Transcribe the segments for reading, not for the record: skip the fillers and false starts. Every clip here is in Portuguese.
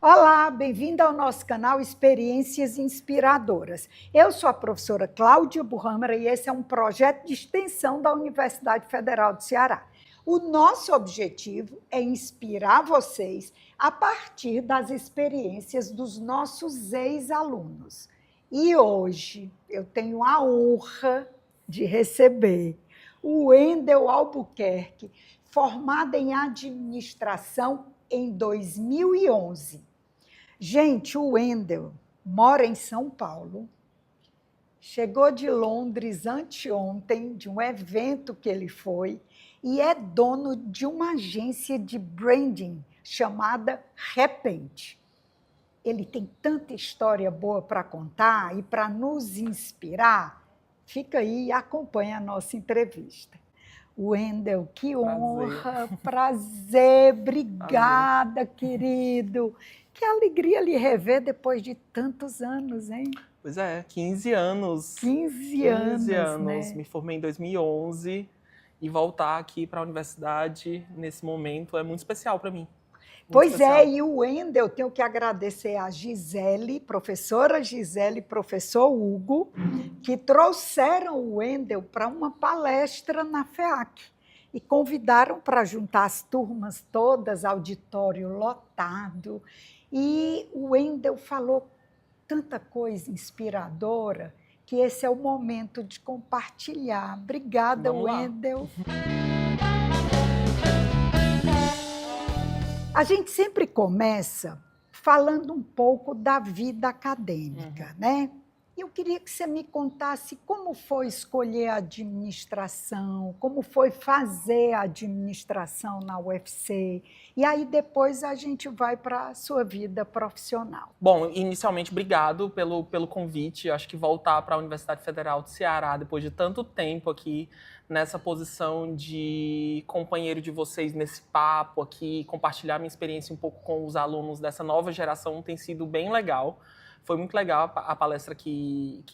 Olá, bem-vinda ao nosso canal Experiências Inspiradoras. Eu sou a professora Cláudia Burhammer e esse é um projeto de extensão da Universidade Federal do Ceará. O nosso objetivo é inspirar vocês a partir das experiências dos nossos ex-alunos. E hoje eu tenho a honra de receber o Wendel Albuquerque, formado em administração em 2011. Gente, o Wendel mora em São Paulo, chegou de Londres anteontem, de um evento que ele foi, e é dono de uma agência de branding chamada Repente. Ele tem tanta história boa para contar e para nos inspirar. Fica aí e acompanha a nossa entrevista. Wendel, que honra, prazer, obrigada, querido. Que alegria lhe rever depois de tantos anos, hein? Pois é, 15 anos. 15 anos, né? Me formei em 2011 e voltar aqui para a universidade nesse momento é muito especial para mim. Pois é, e o Wendel, tenho que agradecer a Gisele, professora Gisele e professor Hugo, que trouxeram o Wendel para uma palestra na FEAC e convidaram para juntar as turmas todas, auditório lotado. E o Wendel falou tanta coisa inspiradora que esse é o momento de compartilhar. Obrigada, Wendel. A gente sempre começa falando um pouco da vida acadêmica, né? E eu queria que você me contasse como foi escolher a administração, como foi fazer a administração na UFC, e aí depois a gente vai para a sua vida profissional. Bom, inicialmente, obrigado pelo convite. Acho que voltar para a Universidade Federal do Ceará, depois de tanto tempo aqui, nessa posição de companheiro de vocês nesse papo aqui, compartilhar minha experiência um pouco com os alunos dessa nova geração, tem sido bem legal. Foi muito legal a palestra que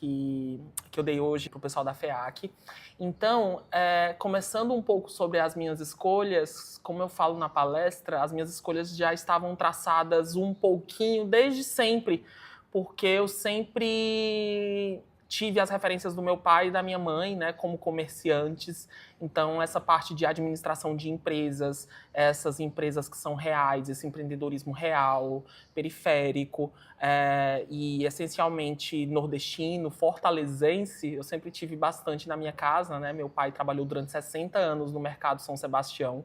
eu dei hoje para o pessoal da FEAC. Então, começando um pouco sobre as minhas escolhas, como eu falo na palestra, as minhas escolhas já estavam traçadas um pouquinho desde sempre, porque eu sempre tive as referências do meu pai e da minha mãe, né, como comerciantes. Então, essa parte de administração de empresas, essas empresas que são reais, esse empreendedorismo real, periférico, e essencialmente nordestino, fortalezense, eu sempre tive bastante na minha casa, né? Meu pai trabalhou durante 60 anos no Mercado São Sebastião,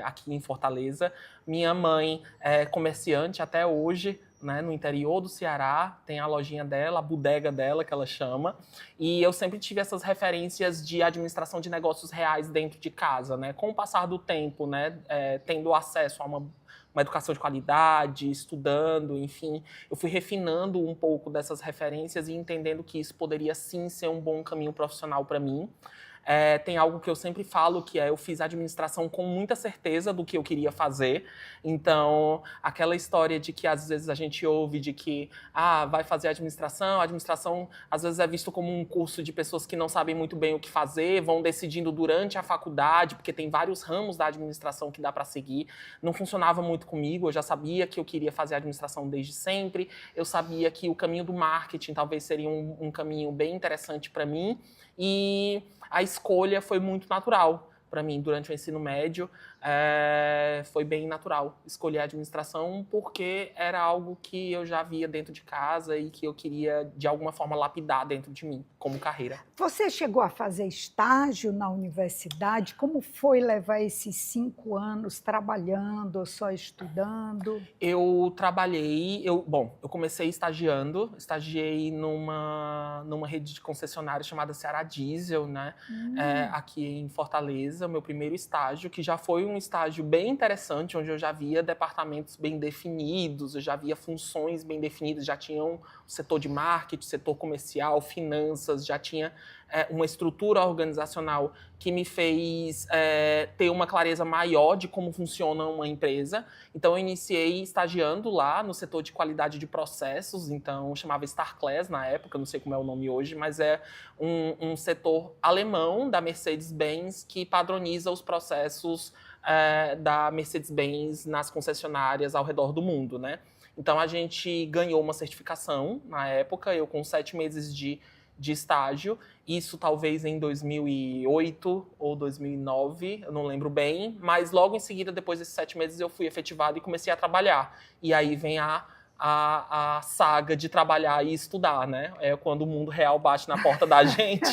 aqui em Fortaleza. Minha mãe é comerciante até hoje, né, no interior do Ceará, tem a lojinha dela, a bodega dela, que ela chama, e eu sempre tive essas referências de administração de negócios reais dentro de casa, né? Com o passar do tempo, né, tendo acesso a uma educação de qualidade, estudando, enfim, eu fui refinando um pouco dessas referências e entendendo que isso poderia sim ser um bom caminho profissional para mim. Tem algo que eu sempre falo, que eu fiz administração com muita certeza do que eu queria fazer. Então, aquela história de que às vezes a gente ouve de que vai fazer administração, a administração às vezes é visto como um curso de pessoas que não sabem muito bem o que fazer, vão decidindo durante a faculdade, porque tem vários ramos da administração que dá para seguir. Não funcionava muito comigo, eu já sabia que eu queria fazer administração desde sempre, eu sabia que o caminho do marketing talvez seria um caminho bem interessante para mim, e a escolha foi muito natural para mim durante o ensino médio. Foi bem natural escolher a administração porque era algo que eu já via dentro de casa e que eu queria, de alguma forma, lapidar dentro de mim, como carreira. Você chegou a fazer estágio na universidade? Como foi levar esses 5 anos trabalhando ou só estudando? Eu trabalhei, eu comecei estagiei numa rede de concessionários chamada Ceará Diesel, né? Aqui em Fortaleza, meu primeiro estágio, que já foi um estágio bem interessante, onde eu já via departamentos bem definidos, eu já via funções bem definidas, já tinha o setor de marketing, setor comercial, finanças, já tinha uma estrutura organizacional que me fez ter uma clareza maior de como funciona uma empresa. Então, eu iniciei estagiando lá no setor de qualidade de processos, então chamava StarClass na época, não sei como é o nome hoje, mas é um setor alemão da Mercedes-Benz que padroniza os processos da Mercedes-Benz nas concessionárias ao redor do mundo, né? Então, a gente ganhou uma certificação na época, eu com 7 meses de estágio, isso talvez em 2008 ou 2009, eu não lembro bem, mas logo em seguida, depois desses 7 meses, eu fui efetivado e comecei a trabalhar. E aí vem a saga de trabalhar e estudar, né? É quando o mundo real bate na porta da gente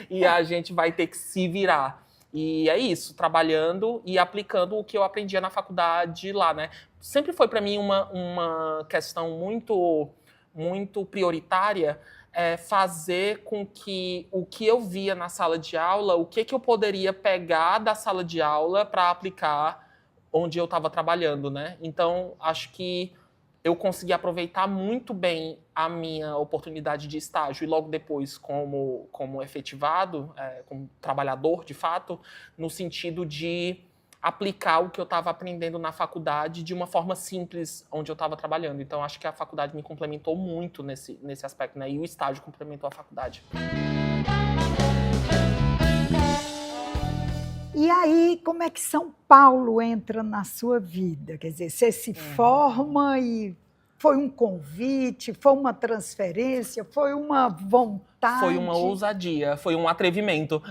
e a gente vai ter que se virar. E é isso, trabalhando e aplicando o que eu aprendia na faculdade lá, né? Sempre foi para mim uma questão muito prioritária, fazer com que o que eu via na sala de aula, o que eu poderia pegar da sala de aula para aplicar onde eu estava trabalhando, né? Então, acho que eu consegui aproveitar muito bem a minha oportunidade de estágio e logo depois como efetivado, como trabalhador, de fato, no sentido de aplicar o que eu estava aprendendo na faculdade de uma forma simples onde eu estava trabalhando. Então, acho que a faculdade me complementou muito nesse aspecto, né? E o estágio complementou a faculdade. E aí, como é que São Paulo entra na sua vida? Quer dizer, você se forma e foi um convite, foi uma transferência, foi uma vontade? Foi uma ousadia, foi um atrevimento.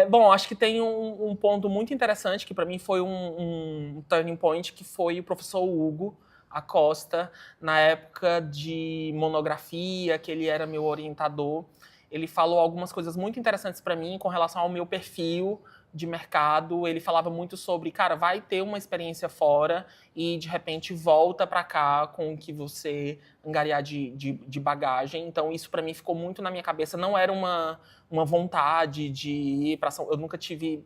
Bom, acho que tem um ponto muito interessante que para mim foi um turning point, que foi o professor Hugo Acosta, na época de monografia, que ele era meu orientador. Ele falou algumas coisas muito interessantes para mim com relação ao meu perfil de mercado. Ele falava muito sobre, cara, vai ter uma experiência fora e, de repente, volta para cá com o que você angariar de bagagem. Então, isso para mim ficou muito na minha cabeça. Não era uma vontade de ir para São... Eu nunca tive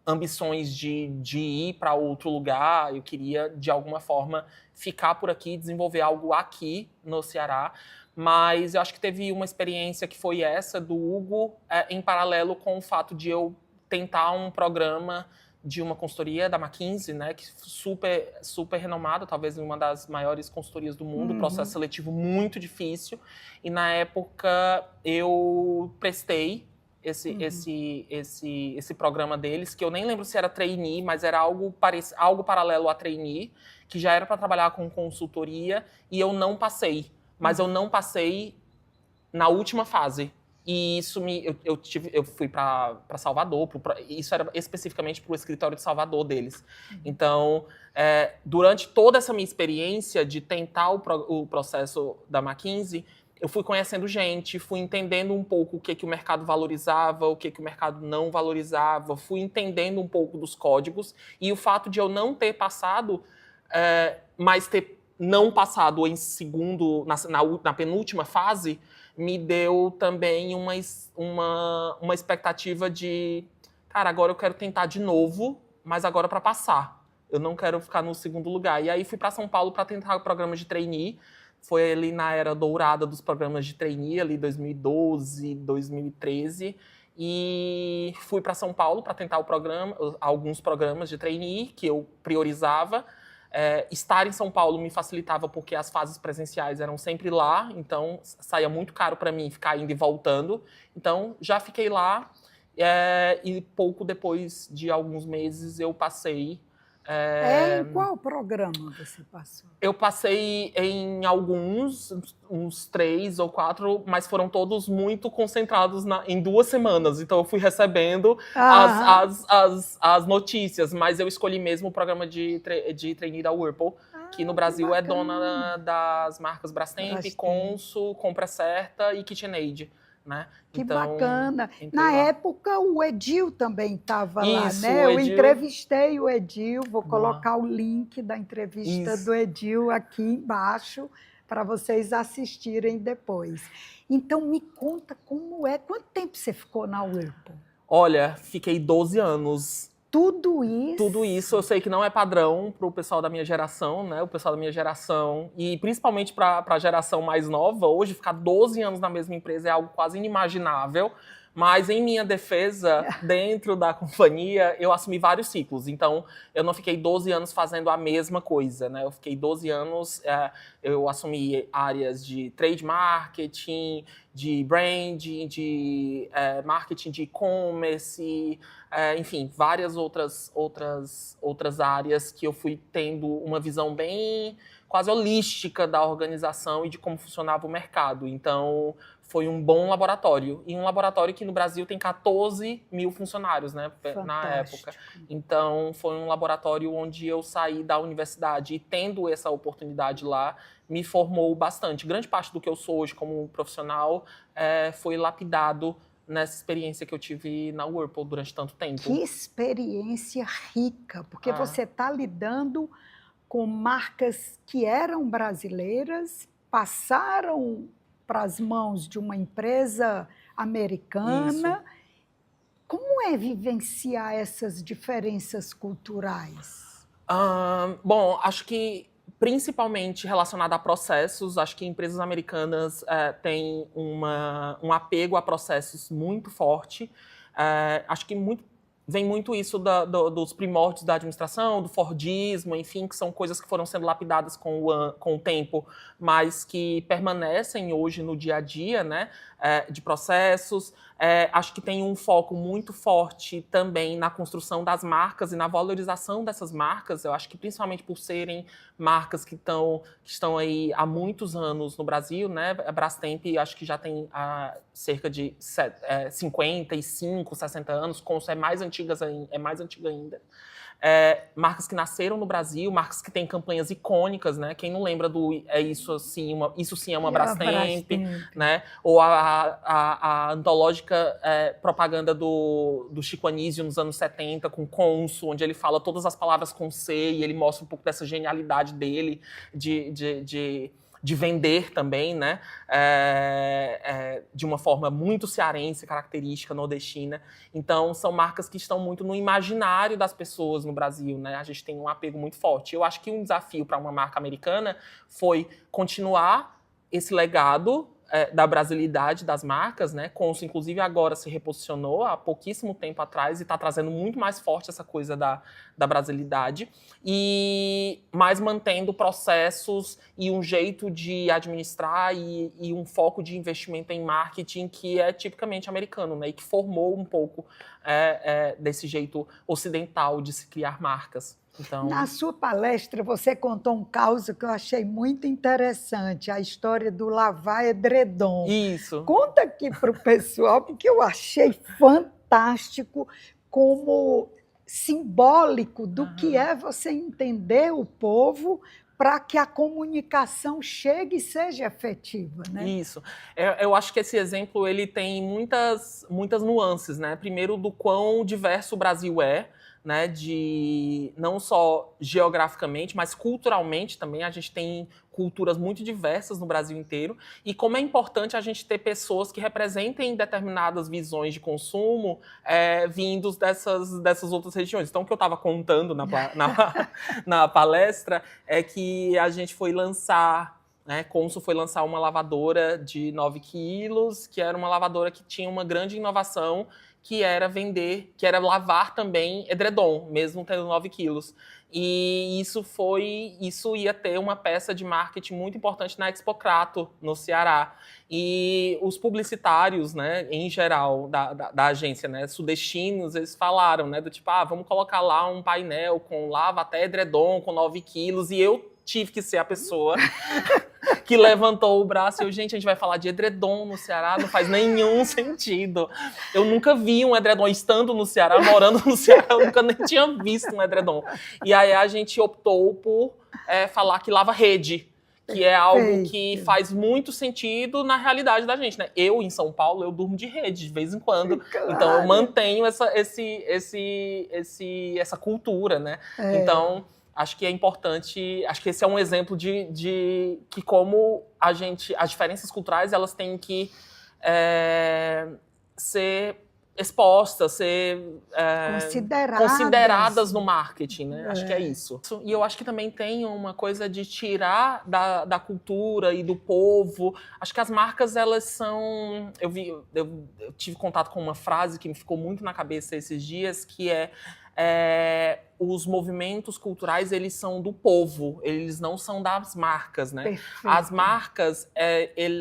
ambições de ir para outro lugar. Eu queria, de alguma forma, ficar por aqui, desenvolver algo aqui no Ceará. Mas eu acho que teve uma experiência que foi essa do Hugo, em paralelo com o fato de eu tentar um programa de uma consultoria da McKinsey, né, que super renomada, talvez uma das maiores consultorias do mundo, processo seletivo muito difícil. E na época eu prestei esse programa deles, que eu nem lembro se era trainee, mas era algo paralelo a trainee, que já era para trabalhar com consultoria, e eu não passei. Mas eu não passei na última fase. E isso eu fui para Salvador, isso era especificamente para o escritório de Salvador deles. Então, durante toda essa minha experiência de tentar o processo da McKinsey, eu fui conhecendo gente, fui entendendo um pouco o que o mercado valorizava, o que o mercado não valorizava, fui entendendo um pouco dos códigos. E o fato de eu não ter passado, mas ter não passado em segundo, na penúltima fase, me deu também uma expectativa de, cara, agora eu quero tentar de novo, mas agora para passar. Eu não quero ficar no segundo lugar. E aí fui para São Paulo para tentar o programa de trainee. Foi ali na era dourada dos programas de trainee, ali 2012, 2013. E fui para São Paulo para tentar alguns programas de trainee que eu priorizava. Estar em São Paulo me facilitava porque as fases presenciais eram sempre lá, então saía muito caro para mim ficar indo e voltando. Então já fiquei lá e pouco depois de alguns meses eu passei. Em qual programa você passou? Eu passei em alguns, uns 3 ou 4, mas foram todos muito concentrados em 2 semanas. Então eu fui recebendo as notícias, mas eu escolhi mesmo o programa de trainee da Whirlpool, que no Brasil é dona das marcas Brastemp, Consul, Compra Certa e KitchenAid. Né? Que bacana. Na época, o Edil também estava lá, né? Eu Edil... entrevistei o Edil, vou colocar o link da entrevista do Edil aqui embaixo para vocês assistirem depois. Então, me conta como é. Quanto tempo você ficou na Whirlpool? Olha, fiquei 12 anos. Tudo isso? Tudo isso, eu sei que não é padrão para o pessoal da minha geração, né? O pessoal da minha geração, e principalmente para a geração mais nova, hoje ficar 12 anos na mesma empresa é algo quase inimaginável, Mas, em minha defesa, dentro da companhia, eu assumi vários ciclos. Então, eu não fiquei 12 anos fazendo a mesma coisa, né? Eu fiquei 12 anos, eu assumi áreas de trade marketing, de branding, de marketing de e-commerce, enfim, várias outras áreas que eu fui tendo uma visão bem quase holística da organização e de como funcionava o mercado. Então, foi um bom laboratório. E um laboratório que no Brasil tem 14 mil funcionários, né, na época. Então, foi um laboratório onde eu saí da universidade e, tendo essa oportunidade lá, me formou bastante. Grande parte do que eu sou hoje como profissional foi lapidado nessa experiência que eu tive na Whirlpool durante tanto tempo. Que experiência rica, porque você está lidando com marcas que eram brasileiras, passaram para as mãos de uma empresa americana. Isso. Como é vivenciar essas diferenças culturais? Bom, acho que principalmente relacionado a processos, acho que empresas americanas têm um apego a processos muito forte. Acho que vem muito isso dos primórdios da administração, do Fordismo, enfim, que são coisas que foram sendo lapidadas com o tempo, mas que permanecem hoje no dia a dia, né, de processos. Acho que tem um foco muito forte também na construção das marcas e na valorização dessas marcas. Eu acho que principalmente por serem marcas que estão aí há muitos anos no Brasil, né? A Brastemp acho que já tem cerca de 55, 60 anos, Consul é mais antiga ainda. Marcas que nasceram no Brasil, marcas que têm campanhas icônicas, né? Quem não lembra do Isso Sim é uma Brastemp, né? Ou a antológica propaganda do Chico Anísio nos anos 70 com Consul, onde ele fala todas as palavras com C e ele mostra um pouco dessa genialidade dele de vender também, né? De uma forma muito cearense, característica nordestina. Então, são marcas que estão muito no imaginário das pessoas no Brasil, né? A gente tem um apego muito forte. Eu acho que um desafio para uma marca americana foi continuar esse legado da brasilidade das marcas, né? Consul, inclusive, agora se reposicionou há pouquíssimo tempo atrás e está trazendo muito mais forte essa coisa da brasilidade, mas mantendo processos e um jeito de administrar e um foco de investimento em marketing que é tipicamente americano, né? E que formou um pouco desse jeito ocidental de se criar marcas. Então... Na sua palestra, você contou um caso que eu achei muito interessante, a história do lavar edredom. Isso. Conta aqui para o pessoal, porque eu achei fantástico como simbólico do que é você entender o povo para que a comunicação chegue e seja efetiva, né? Isso. Eu acho que esse exemplo ele tem muitas nuances, né? Primeiro, do quão diverso o Brasil é, né, não só geograficamente, mas culturalmente também. A gente tem culturas muito diversas no Brasil inteiro. E como é importante a gente ter pessoas que representem determinadas visões de consumo vindos dessas outras regiões. Então, o que eu estava contando na palestra é que a gente foi lançar... Consul foi lançar uma lavadora de 9 quilos, que era uma lavadora que tinha uma grande inovação, que era lavar também edredom, mesmo tendo 9 quilos. E isso ia ter uma peça de marketing muito importante na Expocrato, no Ceará. E os publicitários, né, em geral, da agência, né, sudestinos, eles falaram, né, do tipo, vamos colocar lá um painel com lava até edredom, com 9 quilos, e eu tive que ser a pessoa que levantou o braço e eu, gente, a gente vai falar de edredom no Ceará, não faz nenhum sentido. Eu nunca vi um edredom estando no Ceará, morando no Ceará, eu nunca nem tinha visto um edredom. E aí a gente optou por falar que lava rede, que é algo que faz muito sentido na realidade da gente, né? Eu, em São Paulo, eu durmo de rede de vez em quando. Claro. Então, eu mantenho essa cultura, né? Então... Acho que é importante, acho que esse é um exemplo de que como as diferenças culturais, elas têm que ser expostas, ser consideradas no marketing, né? Acho que é isso. E eu acho que também tem uma coisa de tirar da cultura e do povo. Acho que as marcas, elas são... Eu tive contato com uma frase que me ficou muito na cabeça esses dias, que os movimentos culturais, eles são do povo, eles não são das marcas, né? Perfeito. As marcas,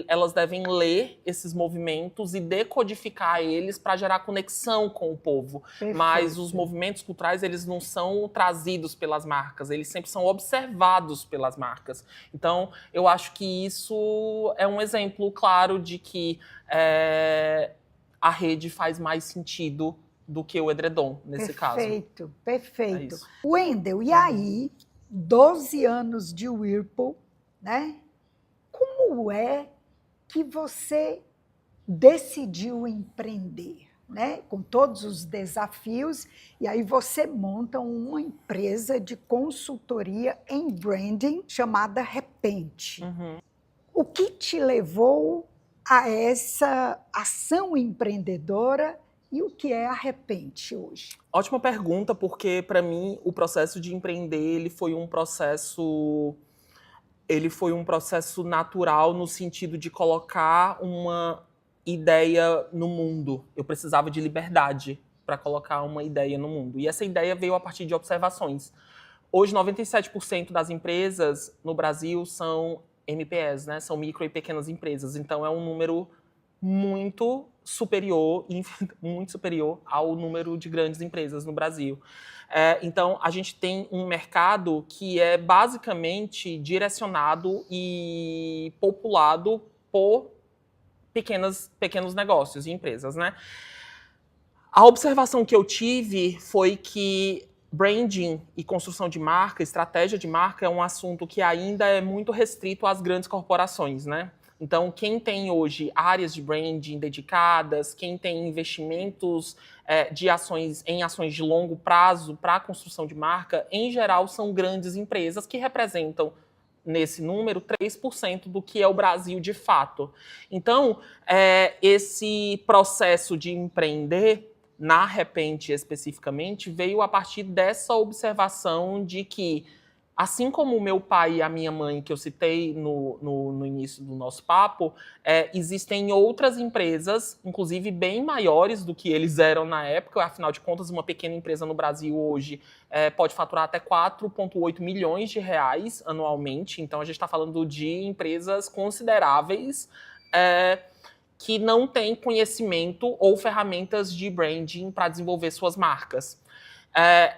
elas devem ler esses movimentos e decodificar eles para gerar conexão com o povo. Perfeito. Mas os movimentos culturais, eles não são trazidos pelas marcas, eles sempre são observados pelas marcas. Então, eu acho que isso é um exemplo claro de que a rede faz mais sentido do que o edredom, nesse caso. Perfeito, perfeito. Wendel, e aí, 12 anos de Whirlpool, né? Como é que você decidiu empreender, né? Com todos os desafios, e aí você monta uma empresa de consultoria em branding chamada Repente. Uhum. O que te levou a essa ação empreendedora? E o que é a Repente hoje? Ótima pergunta, porque para mim o processo de empreender ele foi um processo natural no sentido de colocar uma ideia no mundo. Eu precisava de liberdade para colocar uma ideia no mundo. E essa ideia veio a partir de observações. Hoje, 97% das empresas no Brasil são MPS, né? São micro e pequenas empresas. Então, é um número muito superior ao número de grandes empresas no Brasil. Então, a gente tem um mercado que é basicamente direcionado e populado por pequenos negócios e empresas, né? A observação que eu tive foi que branding e construção de marca, estratégia de marca, é um assunto que ainda é muito restrito às grandes corporações, né? Então, quem tem hoje áreas de branding dedicadas, quem tem investimentos em ações de longo prazo para a construção de marca, em geral, são grandes empresas que representam, nesse número, 3% do que é o Brasil de fato. Então, esse processo de empreender, na Repente especificamente, veio a partir dessa observação de que, assim como o meu pai e a minha mãe, que eu citei no início do nosso papo, existem outras empresas, inclusive bem maiores do que eles eram na época. Afinal de contas, uma pequena empresa no Brasil hoje pode faturar até 4,8 milhões de reais anualmente. Então, a gente está falando de empresas consideráveis que não têm conhecimento ou ferramentas de branding para desenvolver suas marcas.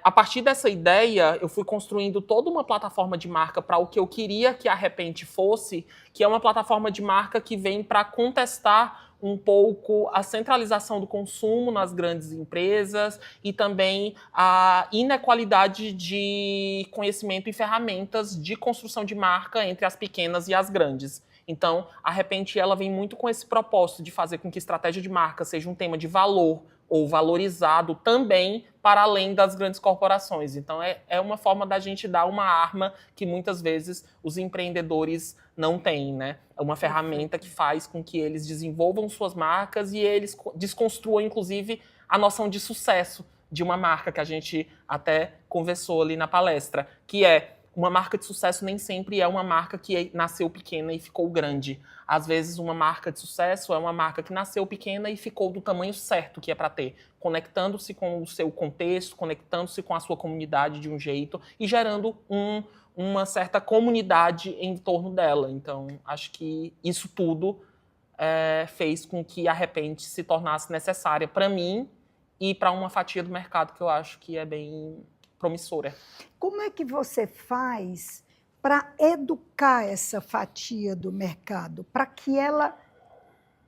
A partir dessa ideia, eu fui construindo toda uma plataforma de marca para o que eu queria que a Repente fosse, que é uma plataforma de marca que vem para contestar um pouco a centralização do consumo nas grandes empresas e também a inequalidade de conhecimento e ferramentas de construção de marca entre as pequenas e as grandes. Então, a Repente, ela vem muito com esse propósito de fazer com que estratégia de marca seja um tema de valor ou valorizado também para além das grandes corporações. Então, é uma forma da gente dar uma arma que muitas vezes os empreendedores não têm, né? É uma ferramenta que faz com que eles desenvolvam suas marcas e eles desconstruam, inclusive, a noção de sucesso de uma marca que a gente até conversou ali na palestra, que uma marca de sucesso nem sempre é uma marca que nasceu pequena e ficou grande. Às vezes, uma marca de sucesso é uma marca que nasceu pequena e ficou do tamanho certo que é para ter, conectando-se com o seu contexto, conectando-se com a sua comunidade de um jeito e gerando uma certa comunidade em torno dela. Então, acho que isso tudo fez com que a Repente se tornasse necessária para mim e para uma fatia do mercado que eu acho que é bem promissora. Como é que você faz para educar essa fatia do mercado? Para que ela,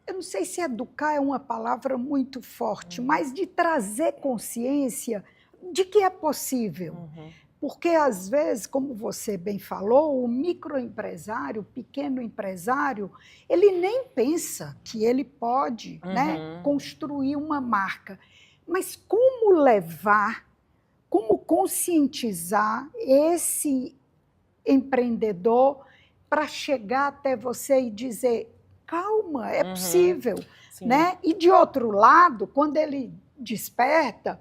eu não sei se educar é uma palavra muito forte, mas de trazer consciência de que é possível. Uhum. Porque, às vezes, como você bem falou, o microempresário, o pequeno empresário, ele nem pensa que ele pode, né, construir uma marca. Mas como levar, como conscientizar esse empreendedor para chegar até você e dizer, calma, é possível. Sim. né? E de outro lado, quando ele desperta,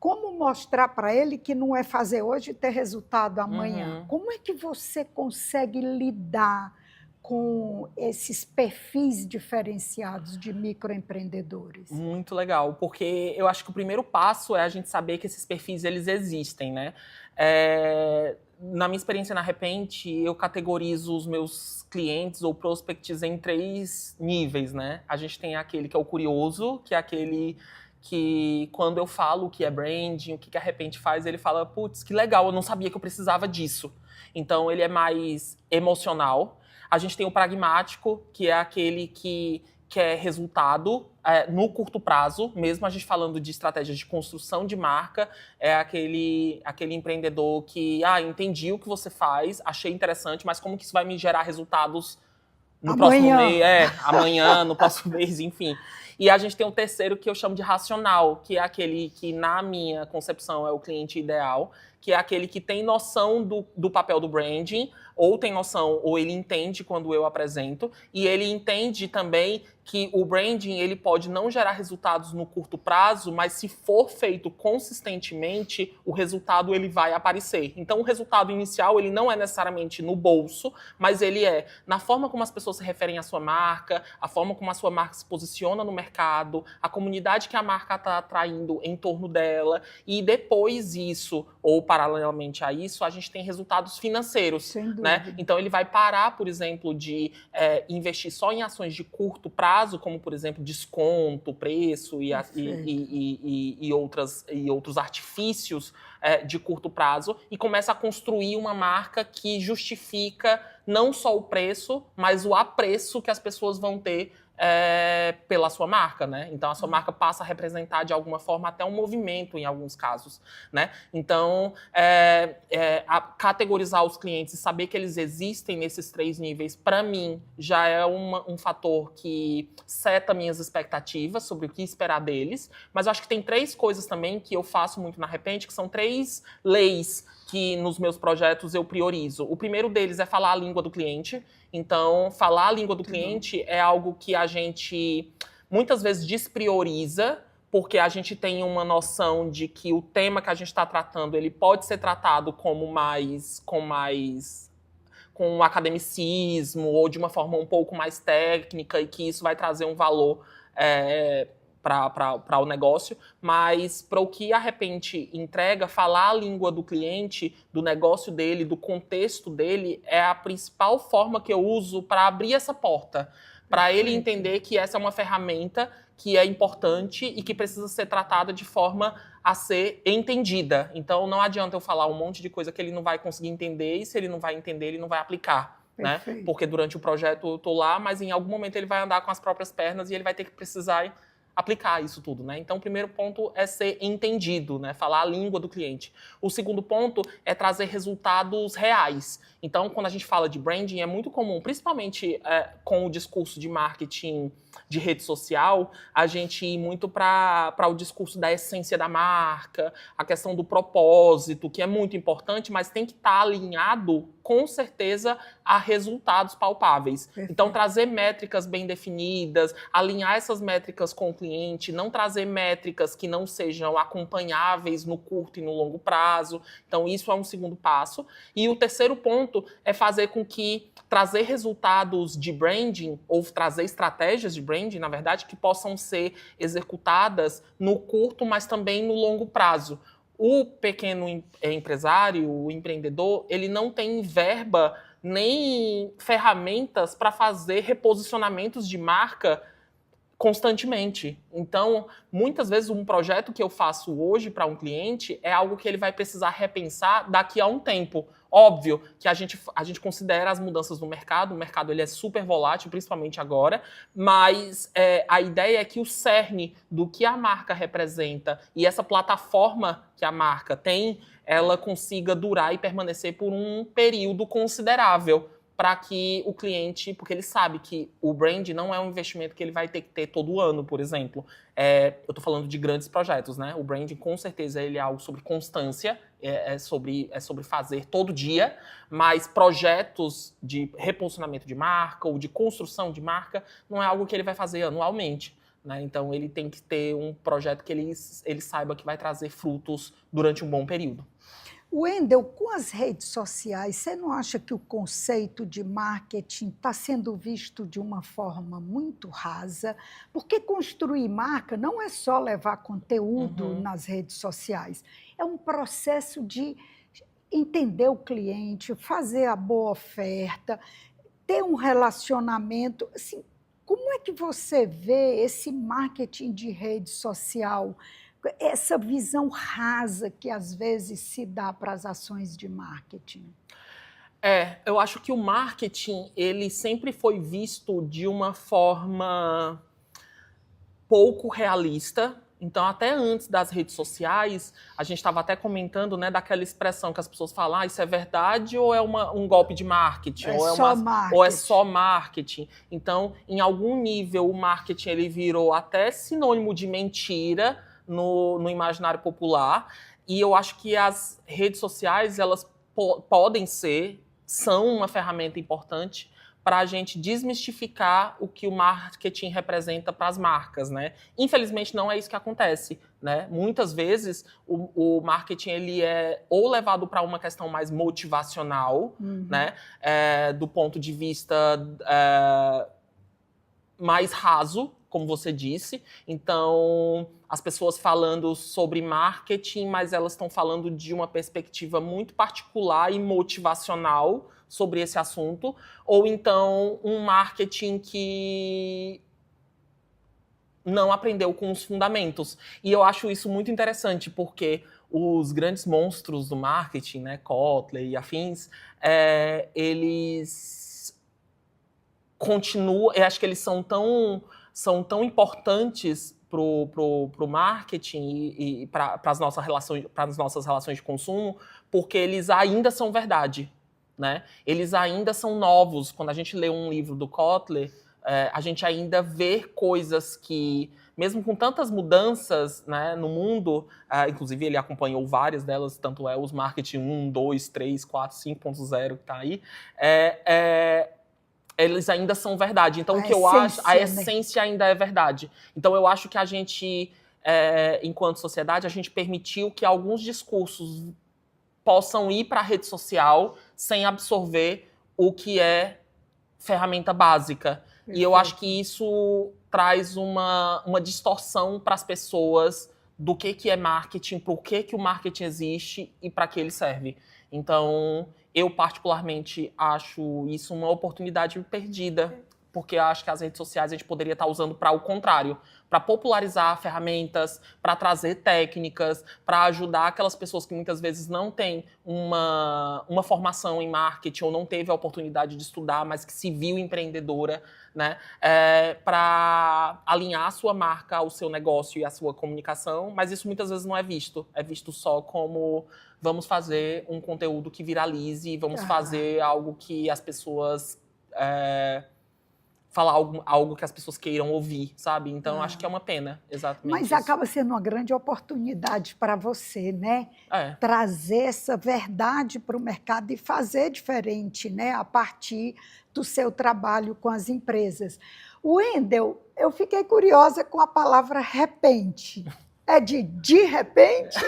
como mostrar para ele que não é fazer hoje e ter resultado amanhã? Como é que você consegue lidar com esses perfis diferenciados de microempreendedores? Muito legal, porque eu acho que o primeiro passo é a gente saber que esses perfis eles existem, né? Na minha experiência na Repente, eu categorizo os meus clientes ou prospects em 3 níveis, né? A gente tem aquele que é o curioso, que é aquele que quando eu falo o que é branding, o que a Repente faz, ele fala, putz, que legal, eu não sabia que eu precisava disso. Então ele é mais emocional. A gente tem o pragmático, que é aquele que quer resultado no curto prazo, mesmo a gente falando de estratégias de construção de marca, é aquele empreendedor que, entendi o que você faz, achei interessante, mas como que isso vai me gerar resultados no próximo mês, amanhã, no próximo mês, enfim. E a gente tem um terceiro que eu chamo de racional, que é aquele que, na minha concepção, é o cliente ideal, que é aquele que tem noção do papel do branding, ou tem noção, ou ele entende quando eu apresento, e ele entende também que o branding ele pode não gerar resultados no curto prazo, mas se for feito consistentemente, o resultado ele vai aparecer. Então, o resultado inicial ele não é necessariamente no bolso, mas ele é na forma como as pessoas se referem à sua marca, a forma como a sua marca se posiciona no mercado, a comunidade que a marca está atraindo em torno dela, e depois isso, ou paralelamente a isso, a gente tem resultados financeiros. Sem dúvida. Né? Então, ele vai parar, por exemplo, de investir só em ações de curto prazo, como, por exemplo, desconto, preço e outros artifícios de curto prazo, e começa a construir uma marca que justifica não só o preço, mas o apreço que as pessoas vão ter pela sua marca, né? Então, a sua marca passa a representar, de alguma forma, até um movimento, em alguns casos, né? Então, categorizar os clientes e saber que eles existem nesses 3 níveis, para mim, já é um fator que seta minhas expectativas sobre o que esperar deles. Mas eu acho que tem 3 coisas também que eu faço muito na Repente, que são 3 leis que nos meus projetos eu priorizo. O primeiro deles é falar a língua do cliente. Então, falar a língua do cliente é algo que a gente muitas vezes desprioriza, porque a gente tem uma noção de que o tema que a gente está tratando, ele pode ser tratado com academicismo ou de uma forma um pouco mais técnica, e que isso vai trazer um valor para o negócio, mas para o que a Repente entrega, falar a língua do cliente, do negócio dele, do contexto dele, é a principal forma que eu uso para abrir essa porta, para ele entender que essa é uma ferramenta que é importante e que precisa ser tratada de forma a ser entendida. Então, não adianta eu falar um monte de coisa que ele não vai conseguir entender, e se ele não vai entender, ele não vai aplicar. Né? Porque durante o projeto eu estou lá, mas em algum momento ele vai andar com as próprias pernas e ele vai ter que precisar aplicar isso tudo, né? Então, o primeiro ponto é ser entendido, né? Falar a língua do cliente. O segundo ponto é trazer resultados reais. Então, quando a gente fala de branding, é muito comum, principalmente com o discurso de marketing de rede social, a gente ir muito para o discurso da essência da marca, a questão do propósito, que é muito importante, mas tem que estar alinhado, com certeza, a resultados palpáveis. Perfeito. Então, trazer métricas bem definidas, alinhar essas métricas com o cliente, não trazer métricas que não sejam acompanháveis no curto e no longo prazo. Então, isso é um segundo passo. E o terceiro ponto é fazer com que trazer resultados de branding, ou trazer estratégias de branding, na verdade, que possam ser executadas no curto, mas também no longo prazo. O pequeno empresário, o empreendedor, ele não tem verba nem ferramentas para fazer reposicionamentos de marca constantemente. Então, muitas vezes, um projeto que eu faço hoje para um cliente é algo que ele vai precisar repensar daqui a um tempo. Óbvio que a gente considera as mudanças no mercado, o mercado ele é super volátil, principalmente agora, mas a ideia é que o cerne do que a marca representa e essa plataforma que a marca tem, ela consiga durar e permanecer por um período considerável, para que o cliente, porque ele sabe que o brand não é um investimento que ele vai ter que ter todo ano, por exemplo. Eu estou falando de grandes projetos, né? O branding, com certeza, ele é algo sobre constância, é sobre fazer todo dia, mas projetos de reposicionamento de marca ou de construção de marca não é algo que ele vai fazer anualmente. né? Então, ele tem que ter um projeto que ele saiba que vai trazer frutos durante um bom período. Wendel, com as redes sociais, você não acha que o conceito de marketing está sendo visto de uma forma muito rasa? Porque construir marca não é só levar conteúdo nas redes sociais, é um processo de entender o cliente, fazer a boa oferta, ter um relacionamento. Assim, como é que você vê esse marketing de rede social? Essa visão rasa que às vezes se dá para as ações de marketing. Eu acho que o marketing, ele sempre foi visto de uma forma pouco realista. Então, até antes das redes sociais, a gente estava até comentando, né, daquela expressão que as pessoas falam, isso é verdade ou é um golpe de marketing? Ou é só marketing? Então, em algum nível, o marketing ele virou até sinônimo de mentira no imaginário popular. E eu acho que as redes sociais, elas são uma ferramenta importante para a gente desmistificar o que o marketing representa para as marcas, né? Infelizmente, não é isso que acontece, né? Muitas vezes, o marketing ele é ou levado para uma questão mais motivacional, né? Do ponto de vista mais raso, como você disse. Então, as pessoas falando sobre marketing, mas elas estão falando de uma perspectiva muito particular e motivacional sobre esse assunto, ou então um marketing que não aprendeu com os fundamentos. E eu acho isso muito interessante, porque os grandes monstros do marketing, né, Kotler e afins, eles continuam, eu acho que eles são tão importantes pro marketing e para as nossas relações de consumo, porque eles ainda são verdade, né? Eles ainda são novos. Quando a gente lê um livro do Kotler, a gente ainda vê coisas que, mesmo com tantas mudanças, né, no mundo, inclusive ele acompanhou várias delas, tanto é os marketing 1, 2, 3, 4, 5.0 que está aí, eles ainda são verdade. Então, o que eu acho, a essência ainda é verdade. Então, eu acho que a gente, enquanto sociedade, a gente permitiu que alguns discursos possam ir para a rede social sem absorver o que é ferramenta básica. Perfeito. E eu acho que isso traz uma distorção para as pessoas do que é marketing, por que o marketing existe e para que ele serve. Então, eu particularmente acho isso uma oportunidade perdida, porque eu acho que as redes sociais a gente poderia estar usando para o contrário, para popularizar ferramentas, para trazer técnicas, para ajudar aquelas pessoas que muitas vezes não têm uma formação em marketing ou não teve a oportunidade de estudar, mas que se viu empreendedora, né, para alinhar a sua marca ao seu negócio e à sua comunicação, mas isso muitas vezes não é visto. É visto só como vamos fazer um conteúdo que viralize, vamos fazer algo que as pessoas... falar algo que as pessoas queiram ouvir, sabe? Então, acho que é uma pena, exatamente. Mas isso acaba sendo uma grande oportunidade para você, né? Trazer essa verdade para o mercado e fazer diferente, né? A partir do seu trabalho com as empresas. Wendel, eu fiquei curiosa com a palavra repente. É de repente?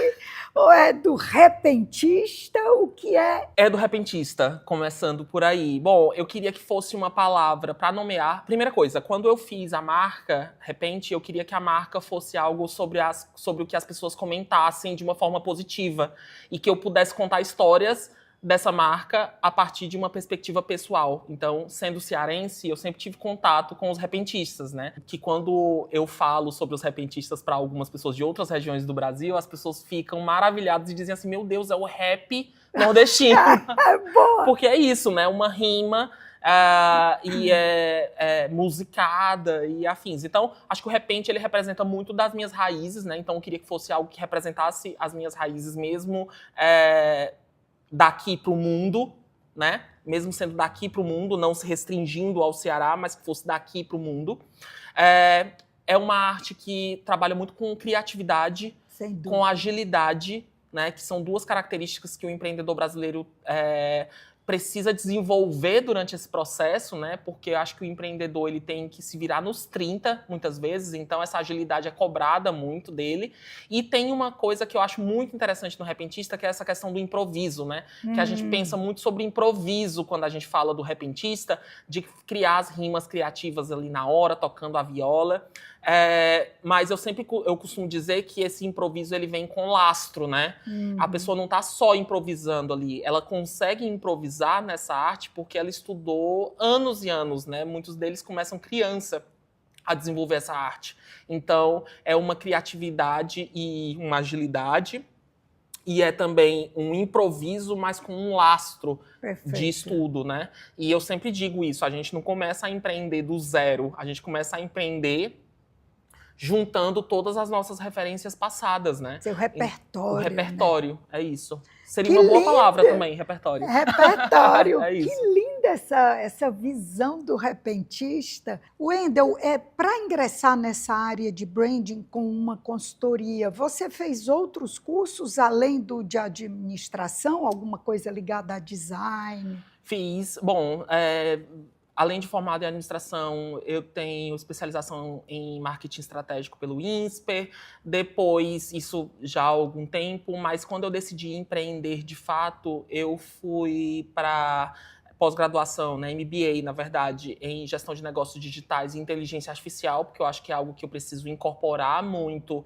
Ou é do repentista? O que é? É do repentista, começando por aí. Bom, eu queria que fosse uma palavra para nomear. Primeira coisa, quando eu fiz a marca Repente, eu queria que a marca fosse algo sobre o que as pessoas comentassem de uma forma positiva e que eu pudesse contar histórias dessa marca a partir de uma perspectiva pessoal. Então, sendo cearense, eu sempre tive contato com os repentistas, né? Que quando eu falo sobre os repentistas para algumas pessoas de outras regiões do Brasil, as pessoas ficam maravilhadas e dizem assim, meu Deus, é o rap nordestino. Porque é isso, né? Uma rima e é musicada e afins. Então, acho que o repente ele representa muito das minhas raízes, né? Então, eu queria que fosse algo que representasse as minhas raízes mesmo, daqui para o mundo, né? Mesmo sendo daqui para o mundo, não se restringindo ao Ceará, mas que fosse daqui para o mundo. É uma arte que trabalha muito com criatividade, com agilidade, né? Que são duas características que o empreendedor brasileiro precisa desenvolver durante esse processo, né? Porque eu acho que o empreendedor ele tem que se virar nos 30, muitas vezes, então essa agilidade é cobrada muito dele. E tem uma coisa que eu acho muito interessante no repentista, que é essa questão do improviso, né? Que a gente pensa muito sobre improviso quando a gente fala do repentista, de criar as rimas criativas ali na hora, tocando a viola. Mas eu costumo dizer que esse improviso ele vem com lastro, né? A pessoa não está só improvisando ali, ela consegue improvisar nessa arte porque ela estudou anos e anos, né? Muitos deles começam criança a desenvolver essa arte. Então, é uma criatividade e uma agilidade, e é também um improviso, mas com um lastro de estudo, né? E eu sempre digo isso, a gente não começa a empreender do zero, a gente começa a empreender juntando todas as nossas referências passadas, né? Seu repertório. O repertório, né? É isso. Seria que uma boa linda palavra também, repertório. Repertório. É isso. Que linda essa visão do repentista. Wendel, para ingressar nessa área de branding com uma consultoria, você fez outros cursos além do de administração? Alguma coisa ligada a design? Fiz. Bom, além de formado em administração, eu tenho especialização em marketing estratégico pelo INSPER. Depois, isso já há algum tempo, mas quando eu decidi empreender de fato, eu fui para pós-graduação, né, MBA, na verdade, em gestão de negócios digitais e inteligência artificial, porque eu acho que é algo que eu preciso incorporar muito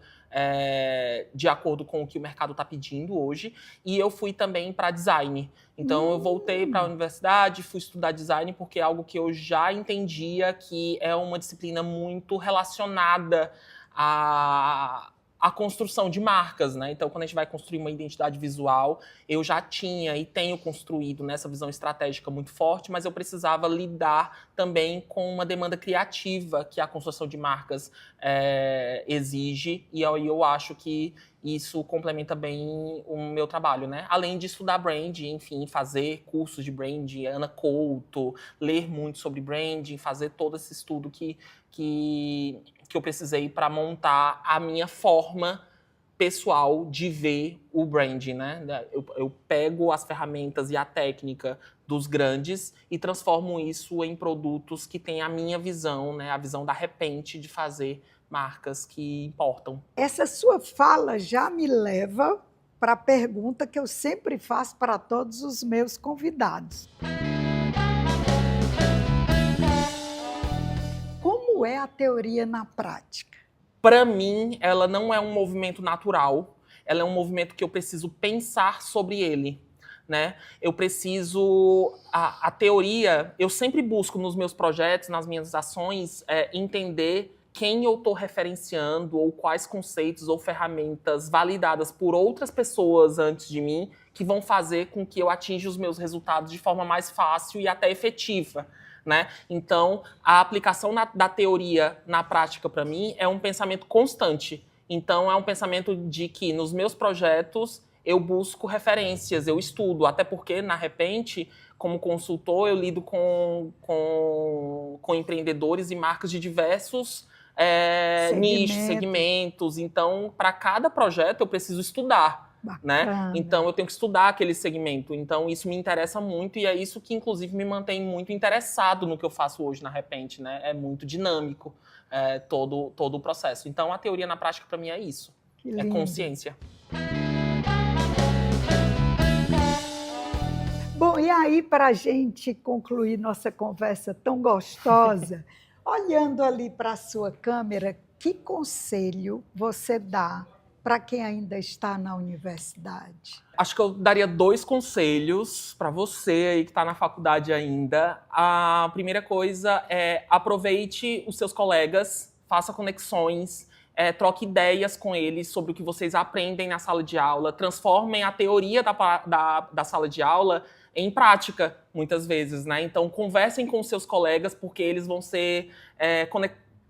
de acordo com o que o mercado está pedindo hoje. E eu fui também para design. Então, eu voltei para a universidade, fui estudar design, porque é algo que eu já entendia que é uma disciplina muito relacionada a construção de marcas, né? Então, quando a gente vai construir uma identidade visual, eu já tinha e tenho construído nessa visão estratégica muito forte, mas eu precisava lidar também com uma demanda criativa que a construção de marcas exige, e aí eu acho que isso complementa bem o meu trabalho, né? Além de estudar branding, enfim, fazer cursos de branding, Ana Couto, ler muito sobre branding, fazer todo esse estudo que eu precisei para montar a minha forma pessoal de ver o branding, né? Eu pego as ferramentas e a técnica dos grandes e transformo isso em produtos que têm a minha visão, né? A visão da Repente de fazer marcas que importam. Essa sua fala já me leva para a pergunta que eu sempre faço para todos os meus convidados. Como é a teoria na prática? Para mim, ela não é um movimento natural, ela é um movimento que eu preciso pensar sobre ele, né? Eu preciso... A teoria, eu sempre busco nos meus projetos, nas minhas ações, entender quem eu estou referenciando ou quais conceitos ou ferramentas validadas por outras pessoas antes de mim que vão fazer com que eu atinja os meus resultados de forma mais fácil e até efetiva, né? Então, a aplicação da teoria na prática, para mim, é um pensamento constante. Então, é um pensamento de que nos meus projetos eu busco referências, eu estudo, até porque, na Repente, como consultor, eu lido com empreendedores e marcas de diversos nichos, segmentos. Então, para cada projeto, eu preciso estudar. Né? Então, eu tenho que estudar aquele segmento. Então, isso me interessa muito e é isso que, inclusive, me mantém muito interessado no que eu faço hoje na Repente, né? É muito dinâmico todo o processo. Então, a teoria na prática, para mim, é isso. É consciência. Bom, e aí, para a gente concluir nossa conversa tão gostosa, olhando ali para a sua câmera, que conselho você dá para quem ainda está na universidade? Acho que eu daria 2 conselhos para você aí que está na faculdade ainda. A primeira coisa é aproveite os seus colegas, faça conexões, troque ideias com eles sobre o que vocês aprendem na sala de aula, transformem a teoria da sala de aula em prática, muitas vezes, né? Então, conversem com os seus colegas, porque eles vão ser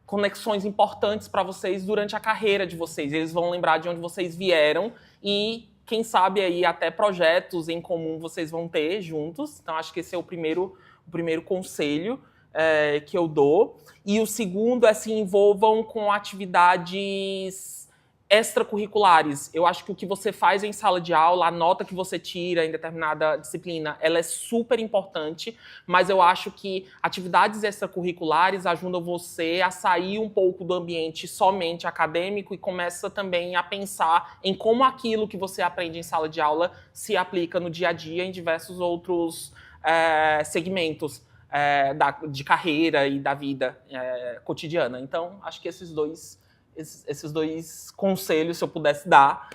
conexões importantes para vocês durante a carreira de vocês. Eles vão lembrar de onde vocês vieram e, quem sabe, aí até projetos em comum vocês vão ter juntos. Então, acho que esse é o primeiro conselho que eu dou. E o segundo é se envolvam com atividades extracurriculares. Eu acho que o que você faz em sala de aula, a nota que você tira em determinada disciplina, ela é super importante, mas eu acho que atividades extracurriculares ajudam você a sair um pouco do ambiente somente acadêmico e começa também a pensar em como aquilo que você aprende em sala de aula se aplica no dia a dia em diversos outros segmentos de carreira e da vida cotidiana. Então, acho que esses dois conselhos, se eu pudesse dar,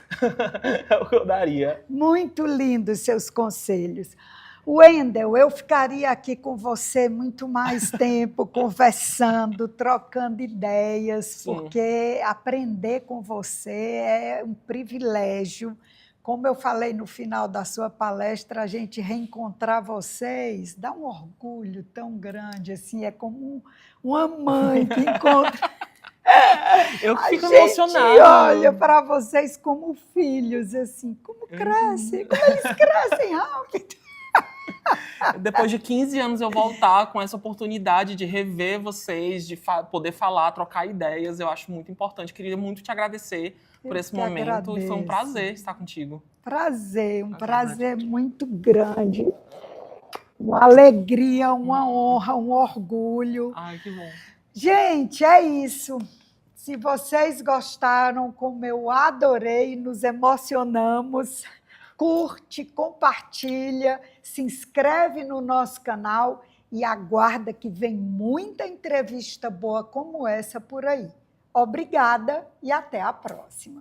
é o que eu daria. Muito lindos seus conselhos. Wendel, eu ficaria aqui com você muito mais tempo, conversando, trocando ideias, Sim. Porque aprender com você é um privilégio. Como eu falei no final da sua palestra, a gente reencontrar vocês dá um orgulho tão grande, assim, é como uma mãe que encontra... Eu fico emocionada. A gente olha para vocês como filhos, assim, como crescem, como eles crescem rápido. Depois de 15 anos eu voltar com essa oportunidade de rever vocês, de poder falar, trocar ideias, eu acho muito importante. Queria muito te agradecer por esse momento e foi um prazer estar contigo. Um prazer muito grande. Uma alegria, uma honra, um orgulho. Ai, que bom. Gente, é isso. Se vocês gostaram, como eu adorei, nos emocionamos, curte, compartilha, se inscreve no nosso canal e aguarda que vem muita entrevista boa como essa por aí. Obrigada e até a próxima.